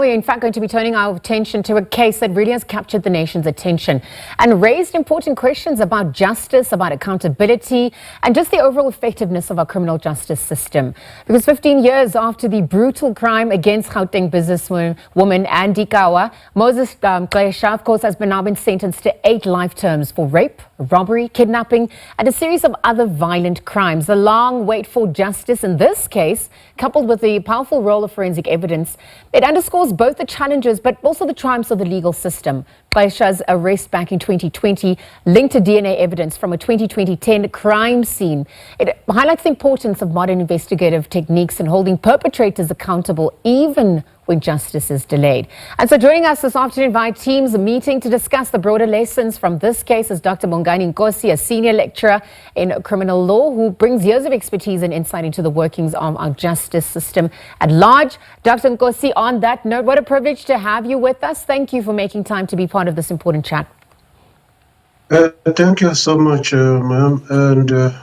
We're in fact going to be turning our attention to a case that really has captured the nation's attention and raised important questions about justice, about accountability, and just the overall effectiveness of our criminal justice system. Because 15 years after the brutal crime against Gauteng businesswoman Andy Kawa, Moses Gqesha, of course, has now been sentenced to 8 life terms for rape, robbery, kidnapping, and a series of other violent crimes. The long wait for justice in this case, coupled with the powerful role of forensic evidence, it underscores both the challenges but also the triumphs of the legal system. Gqesha's arrest back in 2020 linked to DNA evidence from a 2010 crime scene. It highlights the importance of modern investigative techniques in holding perpetrators accountable even when justice is delayed. And so joining us this afternoon via Teams meeting to discuss the broader lessons from this case is Dr Bongani Nkosi, a senior lecturer in criminal law who brings years of expertise and insight into the workings of our justice system at large. Dr Nkosi, on that note, what a privilege to have you with us. Thank you for making time to be part of this important chat. Thank you so much, ma'am, and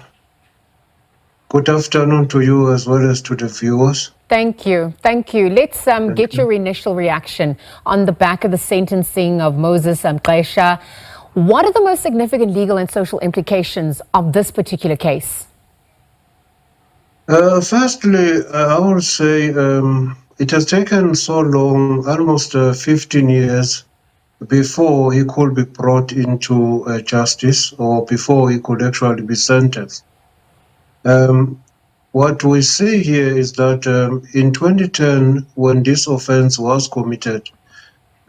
good afternoon to you as well as to the viewers. Thank you. Thank you. Let's get your initial reaction on the back of the sentencing of Moses Gqesha. What are the most significant legal and social implications of this particular case? Firstly, I would say it has taken so long, almost 15 years, before he could be brought into justice or before he could actually be sentenced. What we see here is that in 2010, when this offense was committed,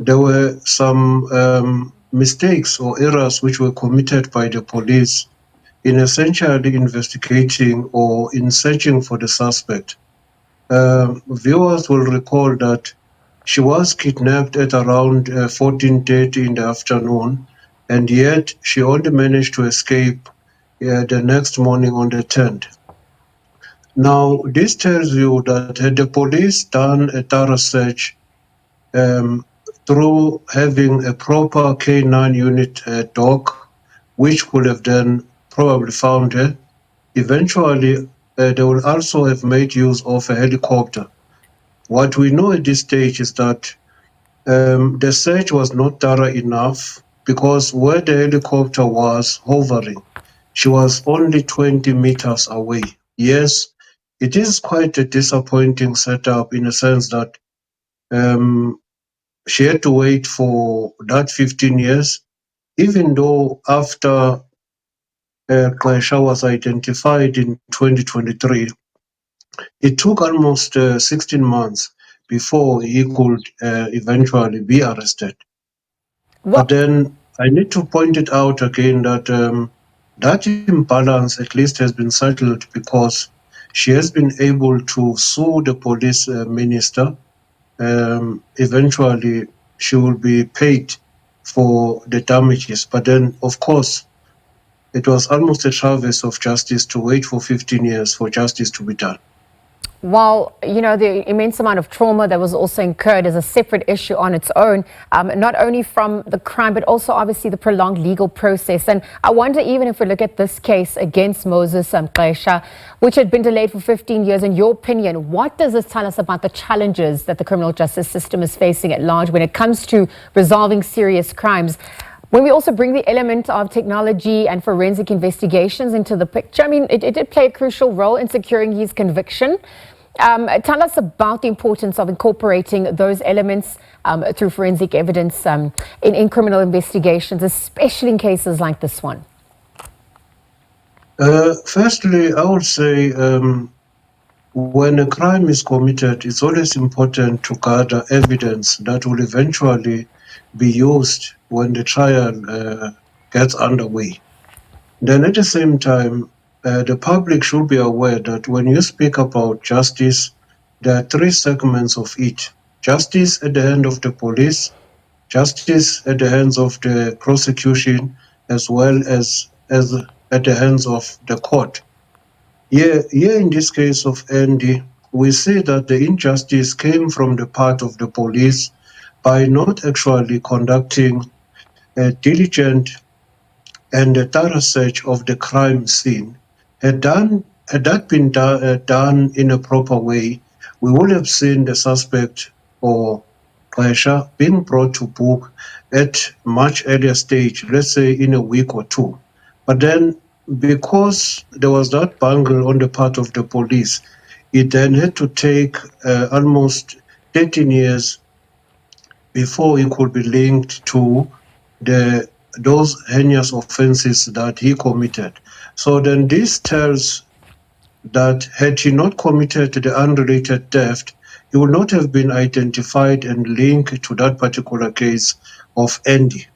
there were some mistakes or errors which were committed by the police in essentially investigating or in searching for the suspect. Viewers will recall that she was kidnapped at around 14:30 in the afternoon, and yet she only managed to escape the next morning on the 10th. Now, this tells you that had the police done a thorough search through having a proper K9 unit dog, which could have then probably found her, eventually they will also have made use of a helicopter. What we know at this stage is that the search was not thorough enough because where the helicopter was hovering, she was only 20 meters away. Yes, it is quite a disappointing setup in a sense that she had to wait for that 15 years, even though after Gqesha was identified in 2023, it took almost 16 months before he could eventually be arrested. But then I need to point it out again that that imbalance at least has been settled because she has been able to sue the police minister. Eventually, she will be paid for the damages. But then, of course, it was almost a travesty of justice to wait for 15 years for justice to be done. Well, you know, the immense amount of trauma that was also incurred is a separate issue on its own, not only from the crime, but also obviously the prolonged legal process. And I wonder, even if we look at this case against Moses Gqesha, which had been delayed for 15 years, in your opinion, what does this tell us about the challenges that the criminal justice system is facing at large when it comes to resolving serious crimes? When we also bring the element of technology and forensic investigations into the picture, I mean, it did play a crucial role in securing his conviction. Tell us about the importance of incorporating those elements through forensic evidence in criminal investigations, especially in cases like this one. Firstly, I would say when a crime is committed, it's always important to gather evidence that will eventually be used when the trial gets underway. Then at the same time, the public should be aware that when you speak about justice, there are 3 segments of it. Justice at the hand of the police, justice at the hands of the prosecution, as well as at the hands of the court. Here in this case of Andy, we see that the injustice came from the part of the police by not actually conducting a diligent and a thorough search of the crime scene. Had that been done in a proper way, we would have seen the suspect or Gqesha being brought to book at much earlier stage, let's say in a week or two. But then because there was that bungle on the part of the police, it then had to take almost 13 years before he could be linked to those heinous offenses that he committed. So then this tells that had he not committed the unrelated theft, he would not have been identified and linked to that particular case of Andy.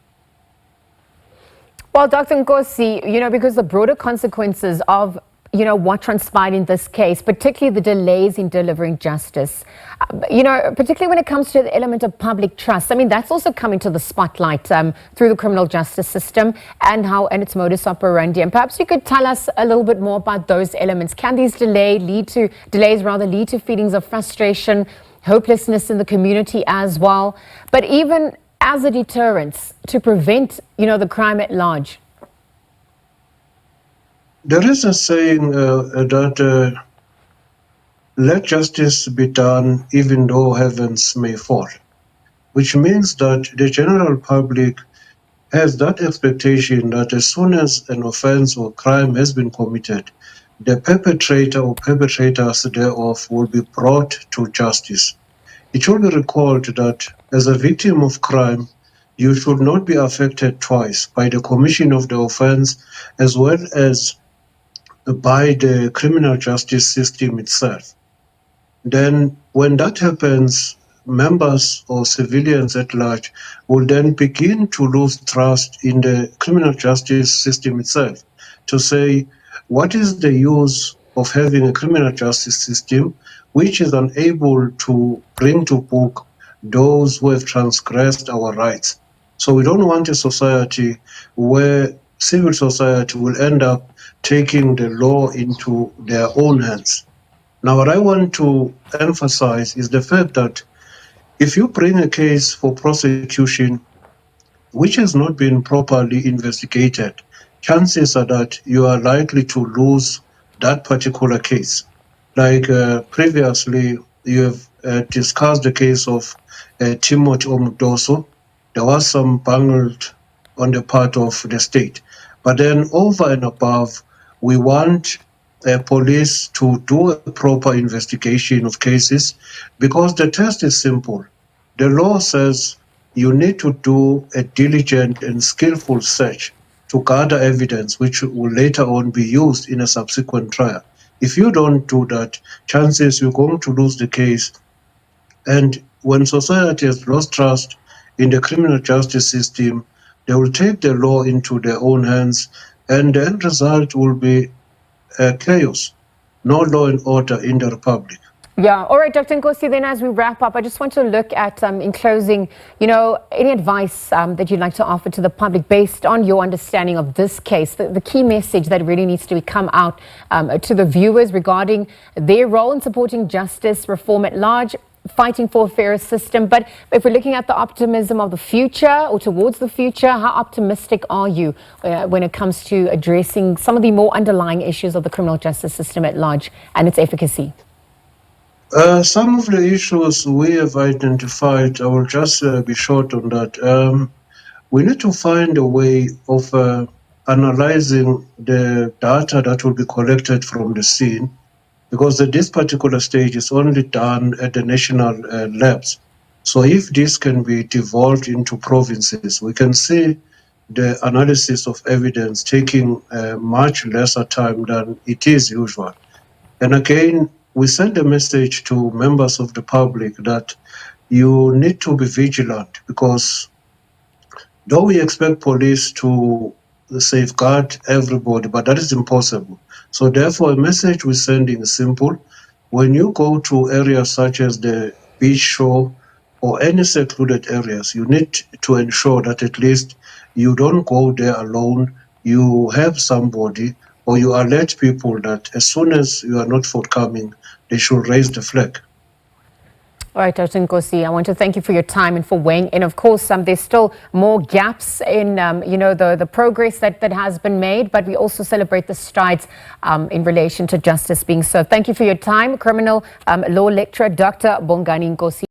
Well, Dr. Nkosi, because the broader consequences of what transpired in this case, particularly the delays in delivering justice, particularly when it comes to the element of public trust. I mean, that's also coming to the spotlight through the criminal justice system and its modus operandi. And perhaps you could tell us a little bit more about those elements. Can these delays lead to feelings of frustration, hopelessness in the community as well, but even as a deterrent to prevent, the crime at large? There is a saying that let justice be done even though heavens may fall, which means that the general public has that expectation that as soon as an offense or crime has been committed, the perpetrator or perpetrators thereof will be brought to justice. It should be recalled that as a victim of crime, you should not be affected twice by the commission of the offense as well as by the criminal justice system itself. Then when that happens, members or civilians at large will then begin to lose trust in the criminal justice system itself, to say, what is the use of having a criminal justice system which is unable to bring to book those who have transgressed our rights? So we don't want a society where civil society will end up taking the law into their own hands. Now, what I want to emphasize is the fact that if you bring a case for prosecution which has not been properly investigated, chances are that you are likely to lose that particular case. Like previously, you have discussed the case of Timothy Omudoso. There was some bungled on the part of the state. But then over and above, we want police to do a proper investigation of cases, because the test is simple. The law says you need to do a diligent and skillful search to gather evidence which will later on be used in a subsequent trial. If you don't do that, chances you're going to lose the case. And when society has lost trust in the criminal justice system, they will take the law into their own hands, and the end result will be chaos, no law and order in the republic. Yeah. All right, Dr. Nkosi, then as we wrap up, I just want to look at, in closing, any advice that you'd like to offer to the public based on your understanding of this case, the key message that really needs to come out to the viewers regarding their role in supporting justice reform at large, fighting for a fairer system. But if we're looking at the optimism of the future or towards the future, how optimistic are you when it comes to addressing some of the more underlying issues of the criminal justice system at large and its efficacy? Some of the issues we have identified, I will just be short on that. We need to find a way of analyzing the data that will be collected from the scene, because at this particular stage is only done at the national labs. So if this can be devolved into provinces, we can see the analysis of evidence taking much lesser time than it is usual. And again, we send a message to members of the public that you need to be vigilant, because though we expect police to safeguard everybody, but that is impossible. So therefore, a message we're sending is simple. When you go to areas such as the beach shore or any secluded areas, you need to ensure that at least you don't go there alone. You have somebody, or you alert people that as soon as you are not forthcoming, they should raise the flag. All right, Dr. Nkosi, I want to thank you for your time and for weighing in. Of course, there's still more gaps in, the progress that has been made, but we also celebrate the strides in relation to justice being served. Thank you for your time, criminal law lecturer, Dr. Bongani Nkosi.